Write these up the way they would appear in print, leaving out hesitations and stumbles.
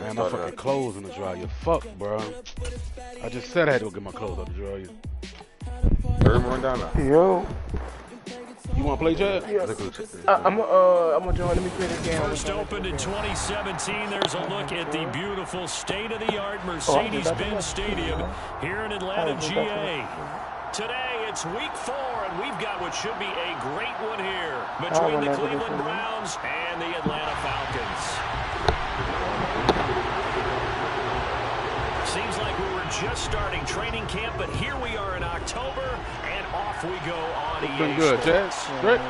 Man, my fucking clothes in the dryer. Fuck, bro. I just said I had to go get my clothes out the dryer. Everyone down there. Yo. You want to play, Chad? Yeah. I'm gonna join. Let me play this game. First opened in 2017. There's a look at the beautiful state-of-the-art Mercedes-Benz Stadium here in Atlanta, GA. Today, it's week 4, and we've got what should be a great one here between the Cleveland Browns and the Atlanta Falcons. Seems like we were just starting training camp, but here we are in October, and off we go on EA Been good, Chad. Great.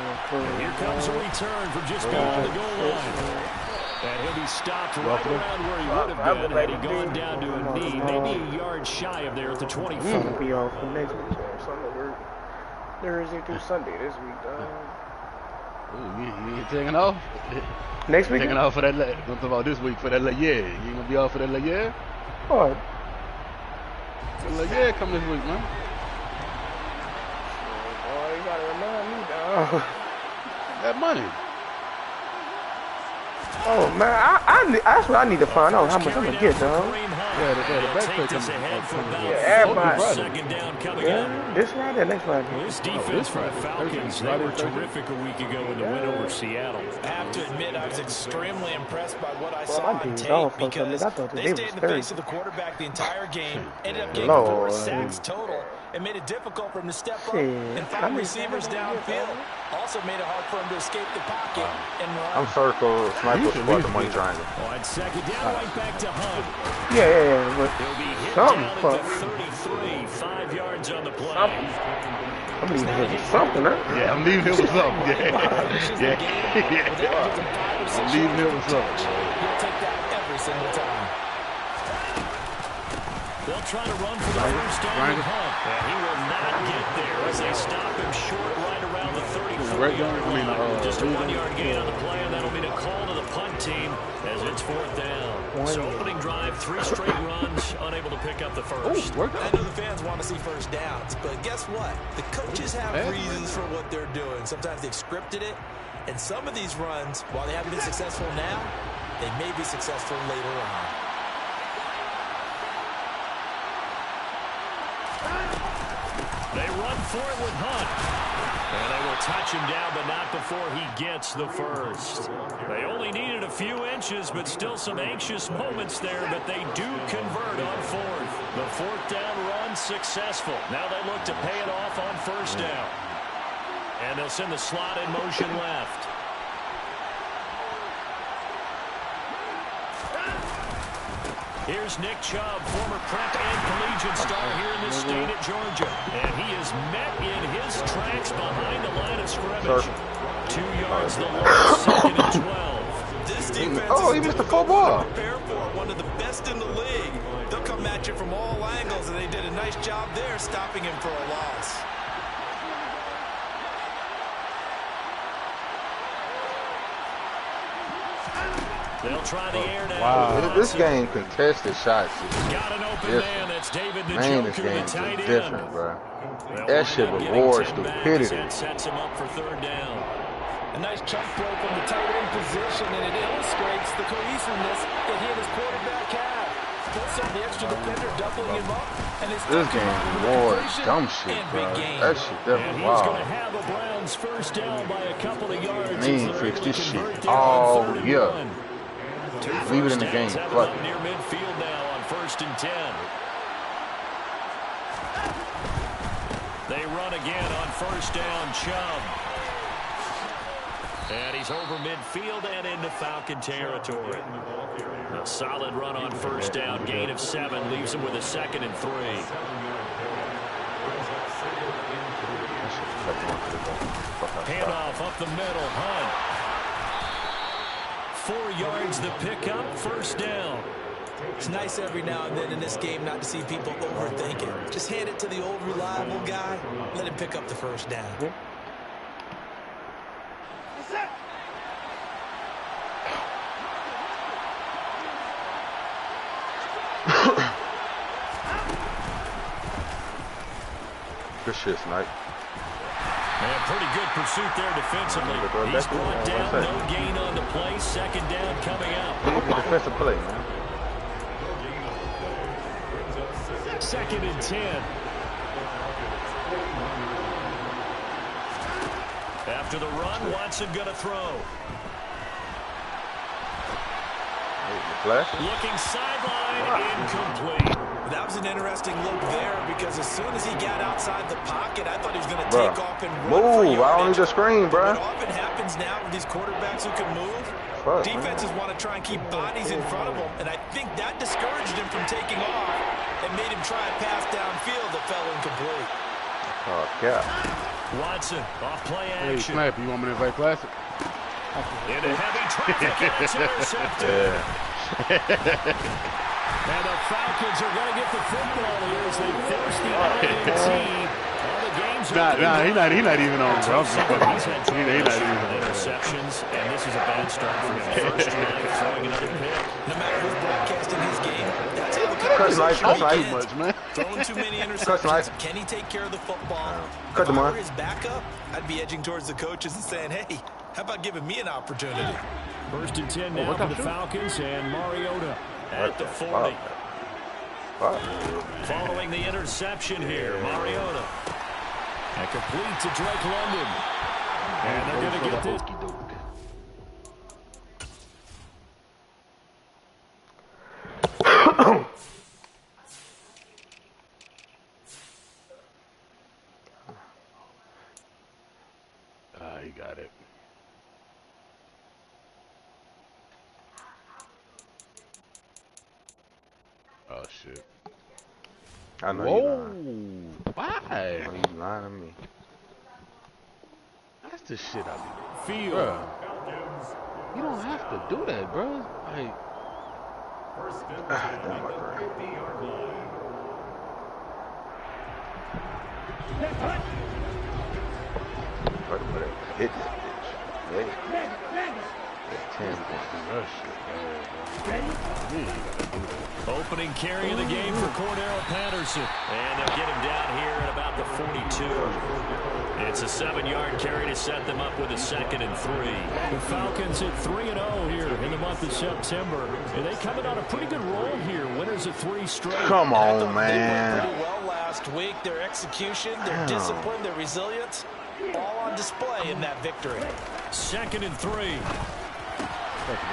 Here comes a return from just beyond the goal line. And he'll be stopped right around where he would have been had he gone down to a knee, maybe a yard shy of there at the 24. Be off for next week. Thursday through Sunday this week, dog. Ooh, you ain't taking off? Next week? Taking off for that, I'm talking about this week for that, yeah. You ain't gonna be off for that, yeah? What? Yeah, come this week, man. Boy, you gotta remind me, dog. That money. Oh, man, that's what I need to find out, how much I'm gonna get, dog. Yeah, the backpack comes everybody. Second down coming up. This Friday, next Friday. This defense for the Falcons, they were terrific a week ago in the win over Seattle. I have to admit, I was extremely impressed by what I saw on tape because they stayed in the face of the quarterback the entire game, ended up getting 4 sacks total, and made it difficult for him to step up and find receivers downfield. Also made it hard for him to escape the pocket and run. I'm circle, sniper squad, the money triangle. On second down, right back to Hunt. Yeah, but He'll be hit something, down at the 33, 5 yards on the play. I'm leaving here with something, huh? Yeah, I'm leaving here with something. Yeah. I'm leaving here with something. He'll take that every single time. They'll try to run for the first down with Hunt. And he will not get there as they stop him short right around the 34-yard line. Just a 1-yard gain on the play, and that'll be a call to the punt team as it's 4th down. So opening drive, 3 straight runs, unable to pick up the first. I know the fans want to see first downs, but guess what? The coaches have reasons for what they're doing. Sometimes they've scripted it, and some of these runs, while they haven't been successful now, they may be successful later on. They run for it with Hunt. And they will touch him down, but not before he gets the first. They only needed a few inches, but still some anxious moments there, but they do convert on 4th. The 4th down run successful. Now they look to pay it off on first down. And they'll send the slot in motion left. Here's Nick Chubb, former prep and collegiate star here in the state of Georgia. And he is met in his tracks behind the line of scrimmage. 2 yards the loss, 2nd and 12. This defense he missed the football. Prepare for one of the best in the league. They'll come at you from all angles, and they did a nice job there stopping him for a loss. They'll try the air now. Wow. This game contested shots is Got an open different. man. That's David the Man, this Joker, game the is tight end. different, bro. That shit rewards stupidity. That sets him up for 3rd down. A nice chunk play from the tight end position, and it illustrates the cohesiveness that he and his quarterback have. Plus on the extra defender doubling him up, and this game rewards dumb shit, bro. That shit definitely He's going wild. to have the Browns first down by a couple of yards. They ain't fix this shit all year. Leave it in the game. Fuck it. Near midfield now on 1st and 10. They run again on first down, Chubb. And he's over midfield and into Falcon territory. A solid run on first down, gain of 7, leaves him with a 2nd and 3. Handoff up the middle, Hunt. 4 yards the pickup, first down. It's nice every now and then in this game not to see people overthink it. Just hand it to the old reliable guy. Let him pick up the first down. Good shit, Snipe. And pretty good pursuit there defensively. He's brought down, no gain on the play. 2nd down coming up. Defensive play, man. 2nd and 10. After the run, Watson going to throw. Looking sideline, incomplete. That was an interesting look there because as soon as he got outside the pocket, I thought he was going to take off and run for yardage. I don't need a screen, bro. What often happens now with these quarterbacks who can move, defenses want to try and keep bodies in front of them, and I think that discouraged him from taking off and made him try a pass downfield that fell incomplete. Oh, yeah. Watson, off play Hey, action. Snap, you want me to play classic? Into heavy traffic, and it's intercepted. And the Falcons are going to get the football here as they force the INT. He not even on, bro. He's had interceptions, and this is a bad start for him. First drive, throwing another pick. No matter who's broadcasting his game, that's how the Cut much, man. Throwing too many interceptions. Can he take care of the football? Cut if them I on. were his backup, I'd be edging towards the coaches and saying, hey, how about giving me an opportunity? 1st and 10 now for the Falcons, and Mariota at the 40. Following the interception here, Mariota. And complete to Drake London. And they're going to get this. He got it. Oh, shit. I know Whoa. you lying. Why? You lying to me. That's the shit I be Field. Bruh. You don't have to do that, bro. Like, That's my girl. Hit this bitch. Hey. 10 Opening carry of the game for Cordero Patterson. And they'll get him down here at about the 42. It's a 7-yard carry to set them up with a 2nd and 3. The Falcons at 3-0 here in the month of September. And they coming on a pretty good roll here. Winners of 3 straight. Come on, They went man. pretty well last week. Their execution, their discipline, their resilience, all on display in that victory. 2nd and 3.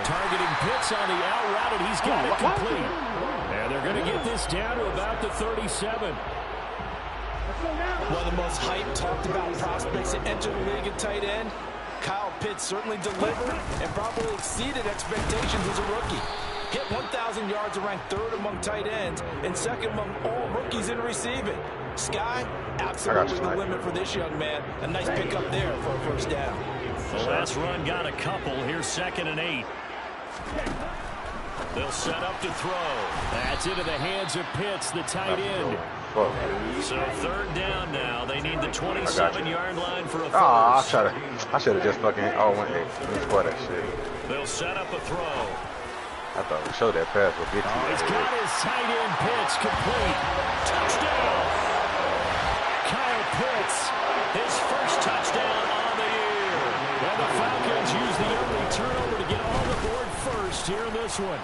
Targeting Pitts on the out route, and he's got it complete. And they're going to get this down to about the 37. One of the most hyped, talked about prospects that enter the league at tight end. Kyle Pitts certainly delivered and probably exceeded expectations as a rookie. Hit 1,000 yards and ranked 3rd among tight ends and 2nd among all rookies in receiving. Sky, absolutely the limit for this young man. A nice pickup there for a 1st down. The last run got a couple. Here's 2nd and 8. They'll set up to throw. That's into the hands of Pitts, the tight end. So 3rd down now. They need the 27-yard line for a 1st. I should have just fucking went there. Let's score that shit. They'll set up a throw. I thought we showed that pass will get you. He's got his tight end Pitts complete. Touchdown. Kyle Pitts, his 1st touchdown on the year. And the Falcons use the early turnover to get on the board first here in this one.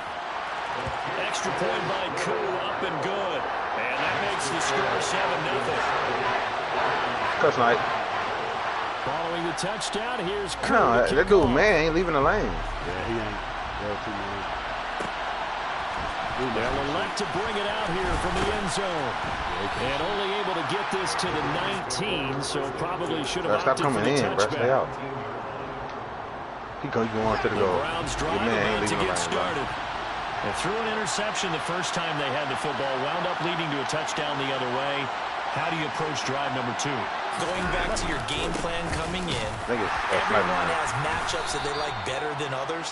Extra point by Koo, up and good. And that makes the score 7-0. Touch night. Following the touchdown, here's Koo. No, that dude, man, ain't leaving the lane. yeah, he ain't. They'll elect to bring it out here from the end zone. And only able to get this to the 19, so probably should have Stop opted for coming the in, bro. Stay touchback. out. He going to the goal. Browns Your drive man ain't about to leaving the get lane, started. They threw an interception the first time they had the football, wound up leading to a touchdown the other way. How do you approach drive number 2? Going back to your game plan coming in, everyone has matchups that they like better than others.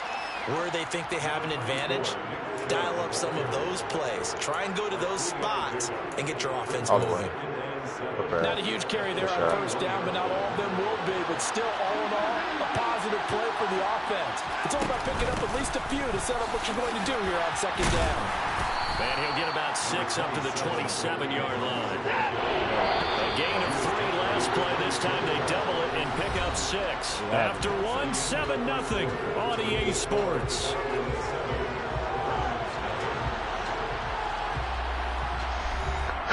Where they think they have an advantage, dial up some of those plays. Try and go to those spots and get your offense moving. Not a huge carry there on 1st down, but not all of them will be. But still, all in all, a positive play for the offense. It's all about picking up at least a few to set up what you're going to do here on 2nd down. And he'll get about 6 up to the 27-yard line. A gain of 3 last play. This time they double it and pick up 6. After 1, 7-0 on EA Sports.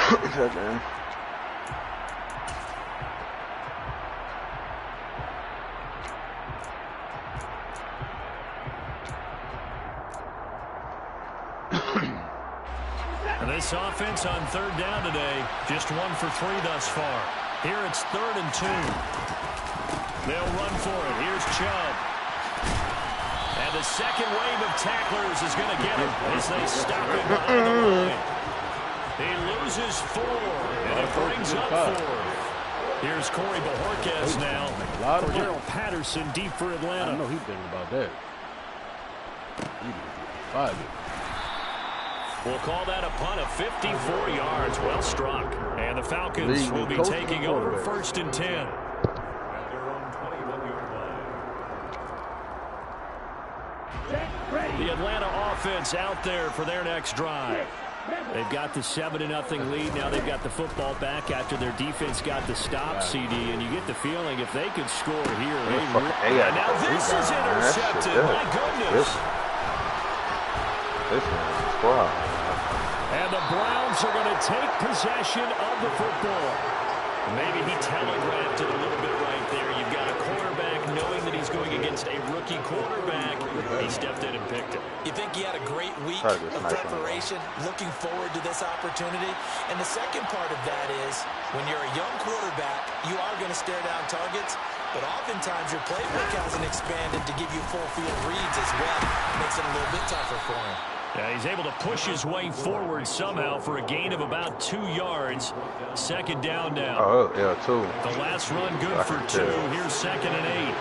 Touchdown. And this offense on third down today, just 1 for 3 thus far. Here it's 3rd and 2. They'll run for it. Here's Chubb. And the second wave of tacklers is going to get him as they stop him behind the line. He loses 4, and it brings up 4. Here's Corey Bojorquez now. For Daryl Patterson, deep for Atlanta. I know he's thinking about that. He did 5. We'll call that a punt of 54 yards. Well struck. And the Falcons will be taking over 1st and 10. The Atlanta offense out there for their next drive. They've got the 7-0 lead. Now they've got the football back after their defense got the stop, CD. And you get the feeling if they could score here. And now this is intercepted. My goodness. This is squad. And the Browns are going to take possession of the football. Maybe he telegraphed it a little bit right there. You've got a quarterback knowing that he's going against a rookie quarterback. He stepped in and picked it. You think he had a great week of preparation, looking forward to this opportunity? And the second part of that is, when you're a young quarterback, you are going to stare down targets, but oftentimes your playbook hasn't expanded to give you full field reads as well. Makes it a little bit tougher for him. Yeah, he's able to push his way forward somehow for a gain of about 2 yards. 2nd down now. Oh, yeah, 2. The last run good for 2. Here's 2nd and 8.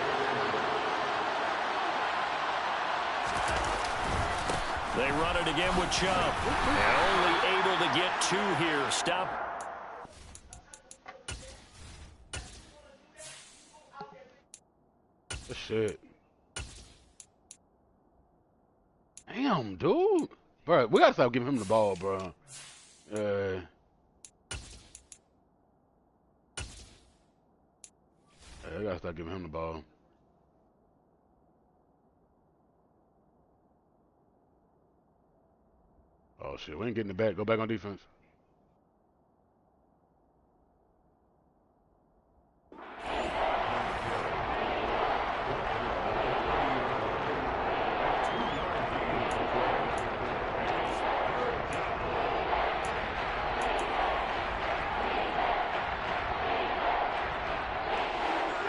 They run it again with Chubb. And only able to get 2 here. Stop. Shit. Damn, dude. Bro, we got to stop giving him the ball, bro. We got to stop giving him the ball. Oh, shit. We ain't getting it back. Go back on defense.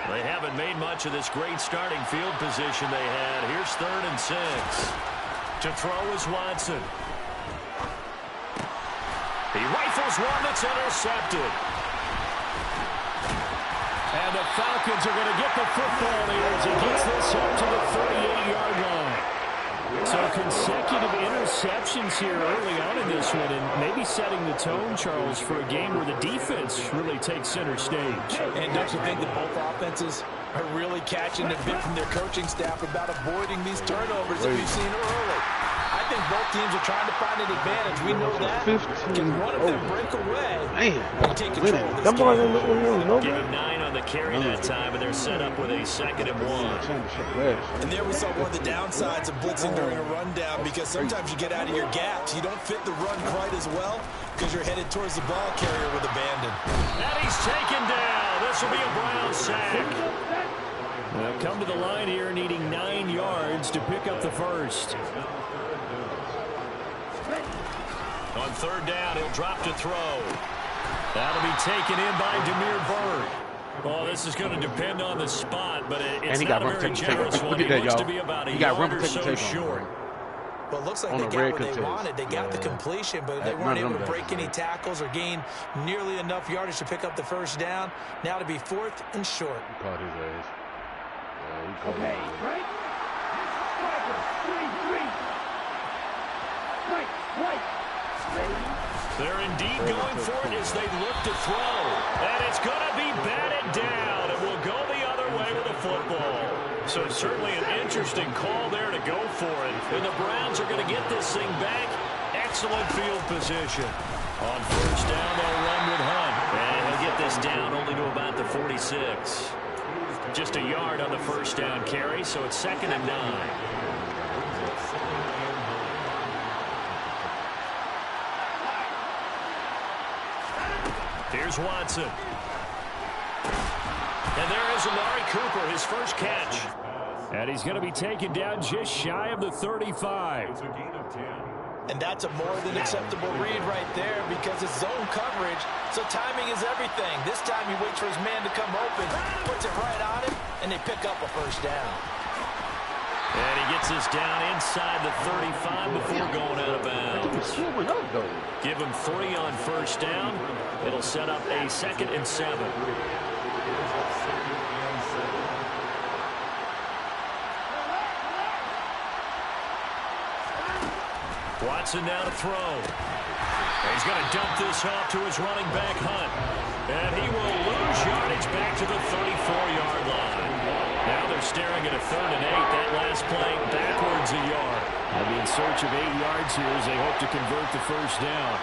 They haven't made much of this great starting field position they had. Here's 3rd and 6. To throw is Watson. He rifles one that's intercepted. And the Falcons are going to get the football here as he gets this up to the 38-yard line. So consecutive interceptions here early on in this one, and maybe setting the tone, Charles, for a game where the defense really takes center stage. And don't you think that both offenses are really catching a bit from their coaching staff about avoiding these turnovers that we've seen early? I think both teams are trying to find an advantage. We know that. Can one of them break away and take control of this game? Give him 9 on the carry that time, and they're set up with a 2nd and 1. And there we saw one of the downsides of blitzing during a rundown, because sometimes you get out of your gaps. You don't fit the run quite as well because you're headed towards the ball carrier with abandon. And he's taken down. This will be a Brown sack. They'll come to the line here needing 9 yards to pick up the first. On 3rd down, he'll drop to throw. That'll be taken in by Demir Bird. Oh, this is going to depend on the spot, but it's not a very generous one. He looks to be about a yard or so short. Well, it looks like they got what they wanted. They got the completion, but they weren't able to break any tackles or gain nearly enough yardage to pick up the first down. Now to be 4th and short. He caught his ass. Yeah, he caught his ass. They're indeed going for it as they look to throw. And it's going to be batted down. And will go the other way with the football. So certainly an interesting call there to go for it. And the Browns are going to get this thing back. Excellent field position. On 1st down, they'll run with Hunt. And he'll get this down only to about the 46. Just a yard on the 1st down carry, so it's 2nd and 9. Here's Watson. And there is Amari Cooper, his first catch. And he's going to be taken down just shy of the 35. And that's a more than acceptable read right there because it's zone coverage, so timing is everything. This time he waits for his man to come open, puts it right on him, and they pick up a first down. And he gets this down inside the 35 before going out of bounds. Give him 3 on first down. It'll set up a 2nd and 7. Watson now to throw. And he's going to dump this off to his running back, Hunt. And he will lose yardage back to the 34-yard line. Now they're staring at a 3rd and 8. That last play backwards a yard. They'll be in search of 8 yards here as they hope to convert the first down.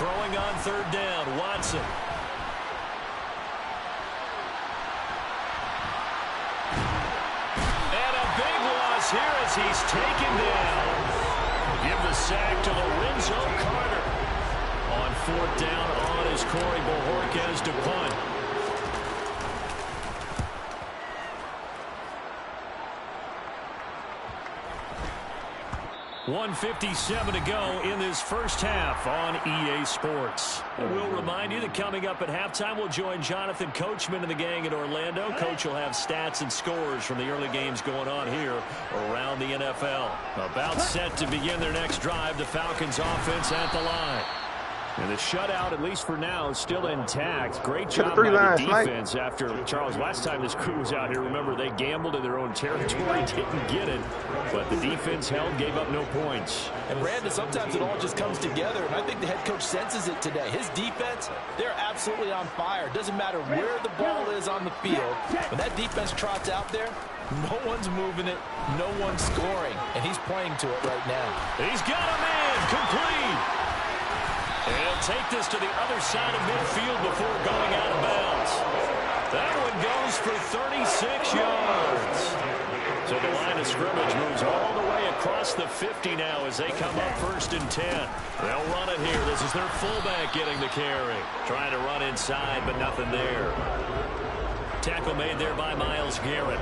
Throwing on 3rd down, Watson. Here as he's taken down. Give the sack to Lorenzo Carter. On 4th down on is Corey Bojorquez to punt. .157 to go in this first half on EA Sports. And we'll remind you that coming up at halftime, we'll join Jonathan Coachman and the gang in Orlando. Coach will have stats and scores from the early games going on here around the NFL. About set to begin their next drive, the Falcons offense at the line. And the shutout, at least for now, is still intact. Great job by the defense after, Charles, last time this crew was out here, remember, they gambled in their own territory, didn't get it. But the defense held, gave up no points. And, Brandon, sometimes it all just comes together, and I think the head coach senses it today. His defense, they're absolutely on fire. Doesn't matter where the ball is on the field. When that defense trots out there, no one's moving it, no one's scoring, and he's playing to it right now. He's got a man, complete. And he'll take this to the other side of midfield before going out of bounds. That one goes for 36 yards. So the line of scrimmage moves all the way across the 50 now as they come up 1st and 10. They'll run it here. This is their fullback getting the carry. Trying to run inside, but nothing there. Tackle made there by Myles Garrett.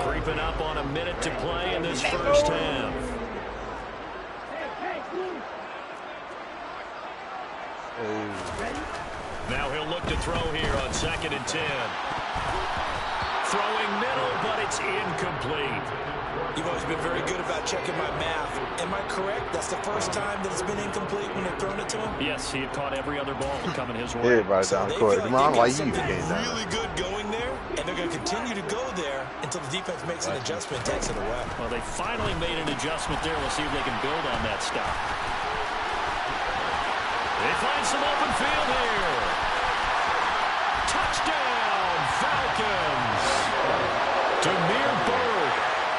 Creeping up on a minute to play in this first half. Now he'll look to throw here on 2nd and 10. Throwing middle, but it's incomplete. You've always been very good about checking my math. Am I correct? That's the first time that it's been incomplete when they've thrown it to him? Yes, he had caught every other ball coming his way. Everybody down the court. Mom, why you came down? Really good going there, and they're going to continue to go there until the defense makes an adjustment and takes it away. Well, they finally made an adjustment there. We'll see if they can build on that stop. They find some open field here. Touchdown, Falcons. Demir Bird,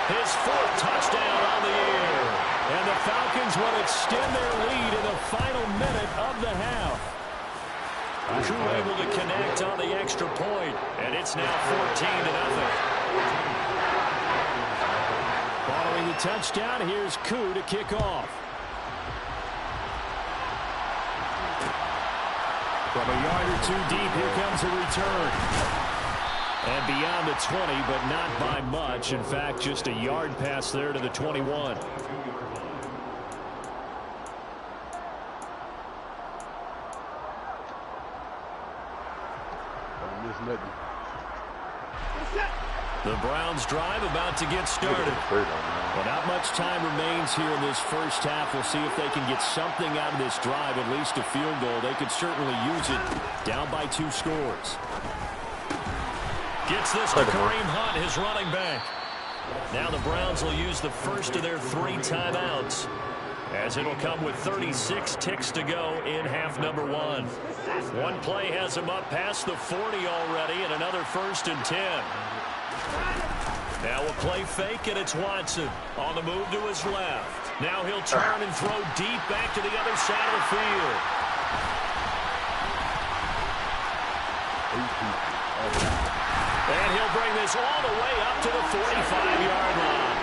his 4th touchdown on the year. And the Falcons will extend their lead in the final minute of the half. Crew able to connect on the extra point, and it's now 14-0. Following the touchdown, here's Koo to kick off. From a yard or 2 deep, here comes a return. And beyond the 20, but not by much. In fact, just a yard pass there to the 21. The Browns drive about to get started. Well, not much time remains here in this first half. We'll see if they can get something out of this drive, at least a field goal. They could certainly use it. Down by 2 scores. Gets this to Kareem Hunt, his running back. Now the Browns will use the first of their 3 timeouts, as it'll come with 36 ticks to go in half number 1. One play has him up past the 40 already, and another 1st and 10. Now a play fake, and it's Watson on the move to his left. Now he'll turn and throw deep back to the other side of the field. And he'll bring this all the way up to the 45-yard line.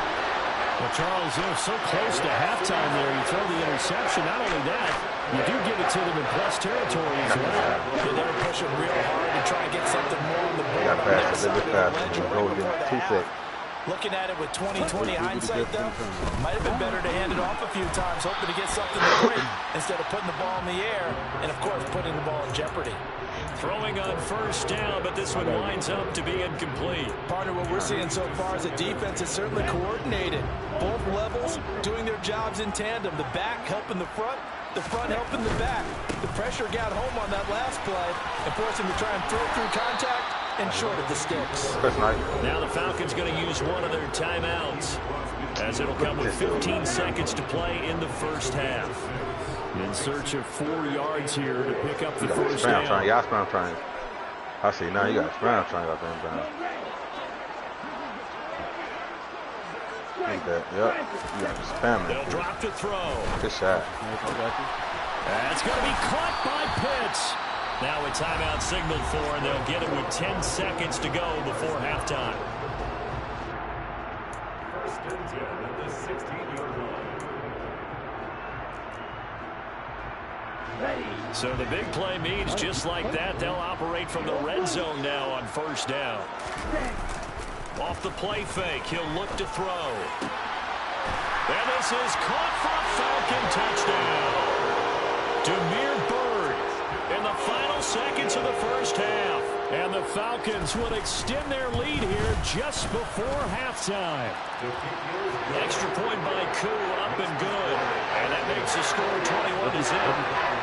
Well, Charles, so close to halftime there. You throw the interception. Not only that, you do give it to them in plus territory as well. Yeah, they were pushing real hard to try and get something more on the board. Got past a little bit faster. Looking at it with 20/20 hindsight, though, might have been better to hand it off a few times, hoping to get something to break instead of putting the ball in the air and, of course, putting the ball in jeopardy. Throwing on first down, but this one winds up to be incomplete. Partner, what we're seeing so far is the defense is certainly coordinated. Both levels doing their jobs in tandem. The back helping the front helping the back. The pressure got home on that last play and forced him to try and throw through contact and short of the sticks. Now the Falcons going to use one of their timeouts, as it'll come with 15 seconds to play in the first half. In search of 4 yards here to pick up the first down. Y'all scram trying. I see. Now you got scram trying out there inbound. Like that. Yep. You got spamming. They'll drop the throw. Good shot. That's going to be caught by Pitts. Now a timeout signaled for, and they'll get it with 10 seconds to go before halftime. So the big play means just like that, they'll operate from the red zone now on first down. Off the play fake, he'll look to throw. And this is caught for a Falcon touchdown. Demir Bird in the final seconds of the first half. And the Falcons will extend their lead here just before halftime. Extra point by Koo, up and good. And that makes the score 21-0.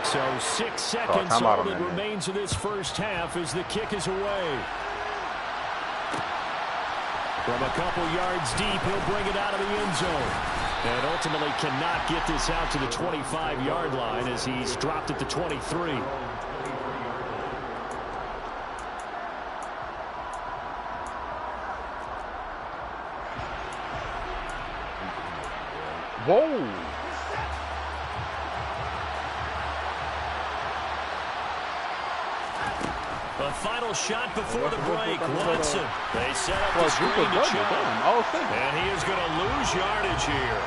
So 6 seconds all that remains of this first half as the kick is away. From a couple yards deep, he'll bring it out of the end zone. And ultimately cannot get this out to the 25-yard line as he's dropped at the 23. Whoa! A final shot before the break. Watson. They set up the screen to Chubb. And he is going to lose yardage here.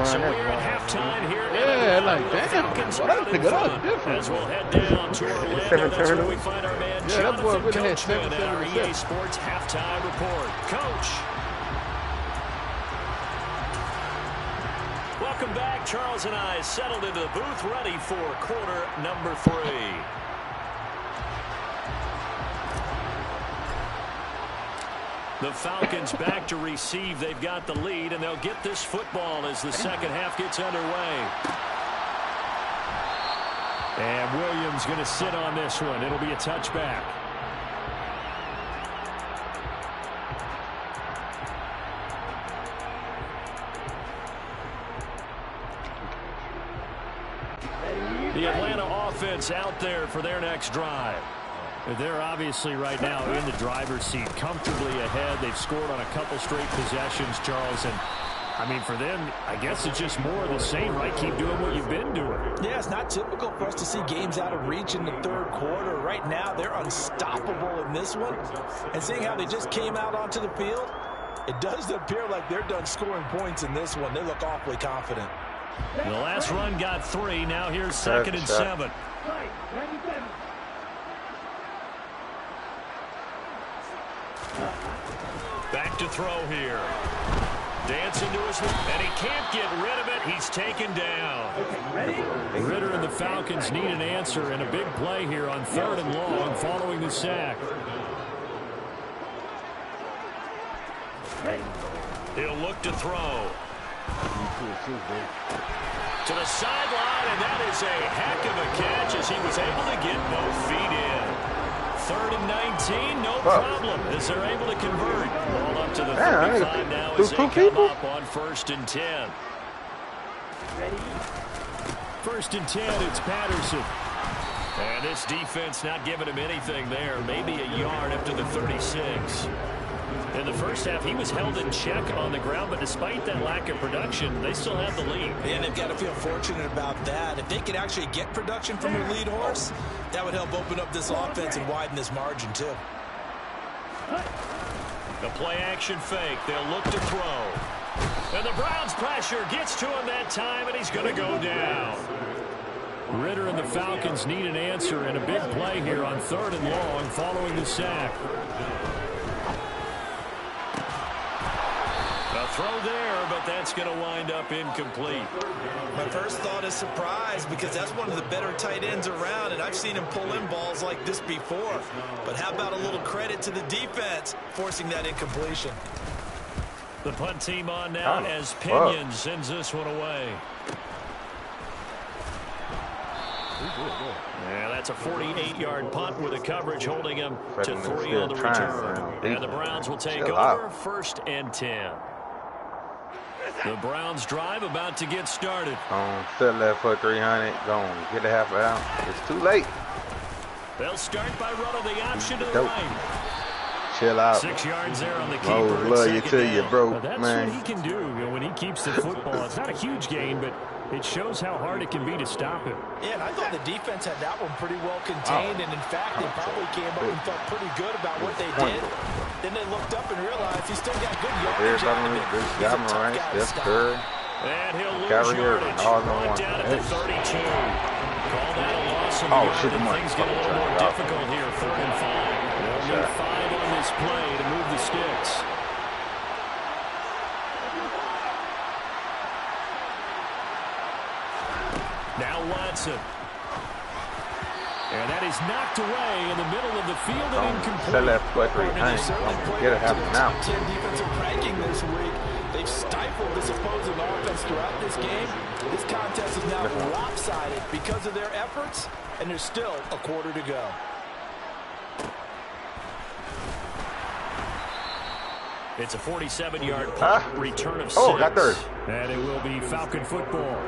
So we're at halftime here. Yeah, like, damn. Well, that's a good difference. As we'll head down to Orlando, that's where we find our man Jonathan Coachman in our EA Sports Halftime Report. Coach. Welcome back. Charles and I settled into the booth, ready for quarter number 3. The Falcons back to receive. They've got the lead, and they'll get this football as the second half gets underway. And Williams going to sit on this one. It'll be a touchback. The Atlanta offense out there for their next drive. They're obviously right now in the driver's seat, comfortably ahead. They've scored on a couple straight possessions, Charles. And, I mean, for them, I guess it's just more of the same, right? Keep doing what you've been doing. Yeah, it's not typical for us to see games out of reach in the third quarter. Right now, they're unstoppable in this one. And seeing how they just came out onto the field, it does appear like they're done scoring points in this one. They look awfully confident. The last run got 3. Now here's 2nd and 7. Back to throw here. Dancing to his left, and he can't get rid of it. He's taken down. Ritter and the Falcons need an answer, and a big play here on 3rd and long following the sack. He'll look to throw. To the sideline, and that is a heck of a catch as he was able to get both feet in. 3rd and 19, no problem, as they're able to convert. Ball up to the 35 now as they come up on 1st and 10. 1st and 10, it's Patterson. And this defense not giving him anything there. Maybe a yard up to the 36. In the first half, he was held in check on the ground, but despite that lack of production, they still have the lead. And they've got to feel fortunate about that. If they could actually get production from their lead horse, that would help open up this offense and widen this margin, too. The play-action fake. They'll look to throw. And the Browns' pressure gets to him that time, and he's going to go down. Ritter and the Falcons need an answer and a big play here on 3rd and long following the sack. A throw there, but that's going to wind up incomplete. My first thought is surprise because that's one of the better tight ends around, and I've seen him pull in balls like this before. But how about a little credit to the defense forcing that incompletion? The punt team on now as Pinion sends this one away. Yeah, that's a 48-yard punt with a coverage holding him to 3 on the return. And the Browns will take over 1st and 10. The Browns drive about to get started. Settle that for 300. Go on, get the half out. It's too late. They'll start by running the option to the right. Chill out. 6 yards there on the keeper. Love you till you broke, that's man. What he can do when he keeps the football. It's not a huge gain, but it shows how hard it can be to stop him. Yeah, and I thought the defense had that one pretty well contained, and in fact, they probably came up and felt pretty good about what they did. Then they looked up and realized he still got good yardage out of it. He's a tough guy to stop. And he'll lose yardage. Brought down at the 32. Call that a loss of yardage, and things get a little more difficult here. 3rd and 5. They'll need 5 on this play to move the sticks. Now Watson. And that is knocked away in the middle of the field and incomplete. Sell that for 300. Get it happen now. 10 defensive ranking this week. They've stifled this opposing offense throughout this game. This contest is now lopsided because of their efforts, and there's still a quarter to go. It's a 47-yard punt, return of 6. Oh, got 3rd. And it will be Falcon football.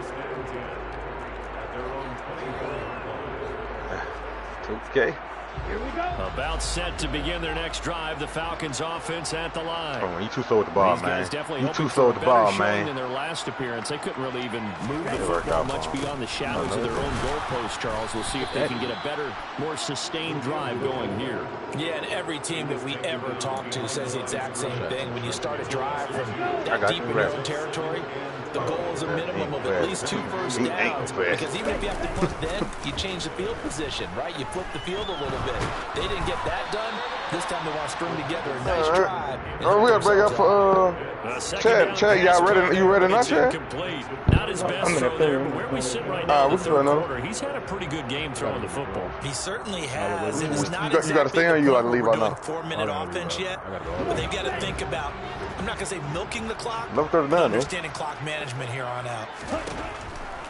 Okay. Here we go. About set to begin their next drive. The Falcons offense at the line. Oh, you too slow with the ball, man. You too slow with the ball, man. In their last appearance, they couldn't really even move the football much beyond the shadows of their own goalpost, Charles. We'll see if they can get a better, more sustained drive going here. Yeah, and every team that we ever talk to says the exact same thing. When you start a drive from that deep in your own territory, the goal is a minimum of at least 2 first downs. Because even if you have to punt then, you change the field position, right? You flip the field a little bit. They didn't get that done. This time they want to string together a nice drive. Oh, we got to break up for Chad, y'all ready? You ready now, Chad? Not his best throw there, but where we sit right now in the 3rd quarter, he's had a pretty good game throwing the football. He certainly has. It is not you got to stay on, you like to leave on now? 4-minute offense yet, but they've got to think about, I'm not going to say milking the clock, but understanding clock management here on out.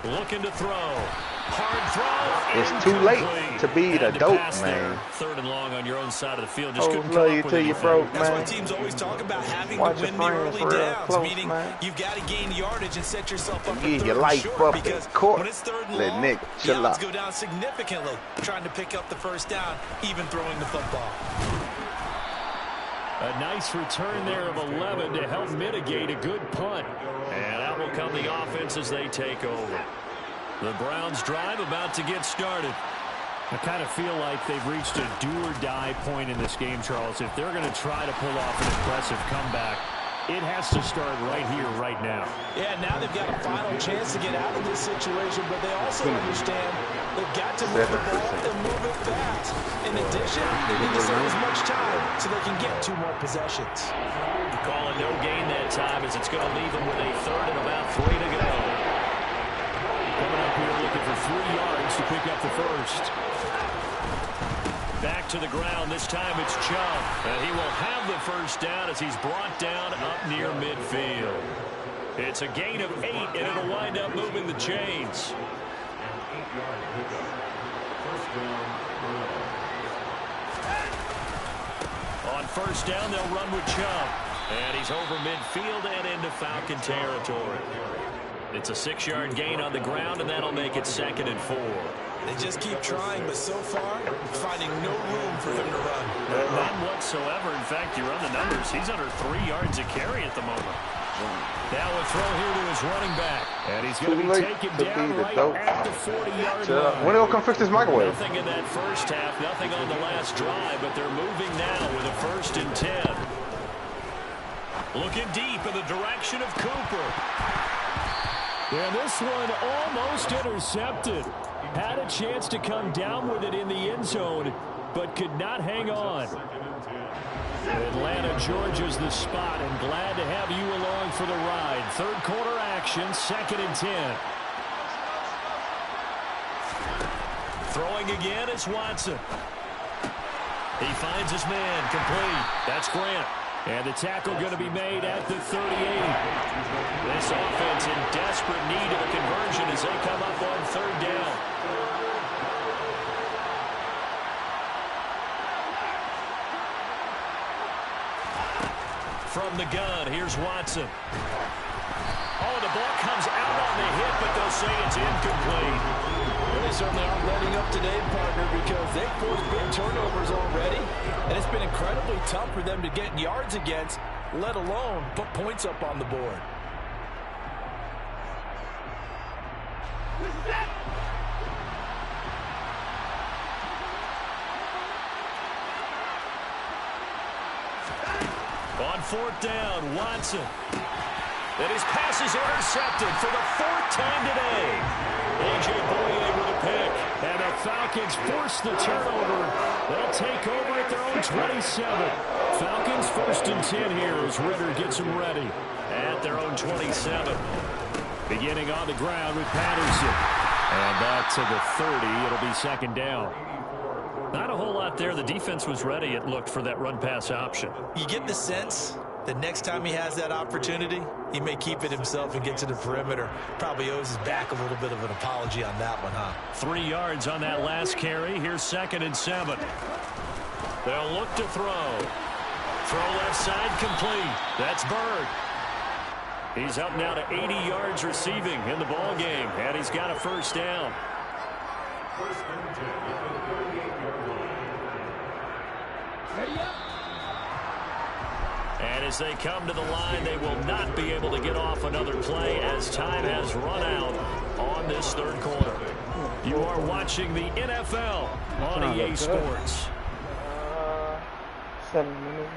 Looking to throw. Hard throw. It's too late to be the dope, man. 3rd and long on your own side of the field. Just couldn't love you till you broke, man. That's why teams always talk about having to win the early downs, meaning you've got to gain yardage and set yourself up for 3rd and short, because when it's 3rd and long, the odds go down significantly trying to pick up the first down, even throwing the football. A nice return there of 11 to help mitigate a good punt. And out will come the offense as they take over. The Browns drive about to get started. I kind of feel like they've reached a do-or-die point in this game, Charles. If they're going to try to pull off an impressive comeback, it has to start right here, right now. Yeah, now they've got a final chance to get out of this situation, but they also understand they've got to move the ball and move it fast. In addition, they need to save as much time so they can get 2 more possessions. Call a no gain that time as it's going to leave them with a 3rd and about 3 to go. Coming up here looking for 3 yards to pick up the first. Back to the ground. This time it's Chubb. And he will have the first down as he's brought down up near midfield. It's a gain of 8, and it'll wind up moving the chains. On first down, they'll run with Chubb. And he's over midfield and into Falcon territory. It's a 6-yard gain on the ground, and that'll make it 2nd and 4. They just keep trying, but so far, finding no room for him to run. None whatsoever. In fact, you run the numbers. He's under 3 yards a carry at the moment. Now a throw here to his running back. And he's going to be taken down right at the 40-yard line. When he'll come fix this microwave? Nothing in that first half, nothing on the last drive, but they're moving now with a 1st and 10. Looking deep in the direction of Cooper. And this one almost intercepted. Had a chance to come down with it in the end zone, but could not hang on. Atlanta, Georgia's the spot, and glad to have you along for the ride. 3rd quarter action, 2nd and 10. Throwing again is Watson. He finds his man, complete. That's Grant. And the tackle going to be made at the 38. This offense in desperate need of a conversion as they come up on 3rd down. From the gun, here's Watson. Oh, the ball comes out on the hit, but they'll say it's incomplete. Well, they certainly aren't letting up today, partner, because they've forced big turnovers already, and it's been incredibly tough for them to get yards against, let alone put points up on the board. On 4th down, Watson. And his pass is intercepted for the 4th time today. A.J. Boye with a pick. And the Falcons force the turnover. They'll take over at their own 27. Falcons 1st and 10 here as Ritter gets them ready. At their own 27. Beginning on the ground with Patterson. And back to the 30. It'll be 2nd down. Not a whole lot there. The defense was ready, it looked, for that run-pass option. You get the sense that next time he has that opportunity, he may keep it himself and get to the perimeter. Probably owes his back a little bit of an apology on that one, huh? 3 yards on that last carry. Here's 2nd and 7. They'll look to throw. Throw left side complete. That's Bird. He's up now to 80 yards receiving in the ball game, and he's got a 1st down. And as they come to the line, they will not be able to get off another play as time has run out on this 3rd quarter. You are watching the NFL on EA Sports. 7 minutes.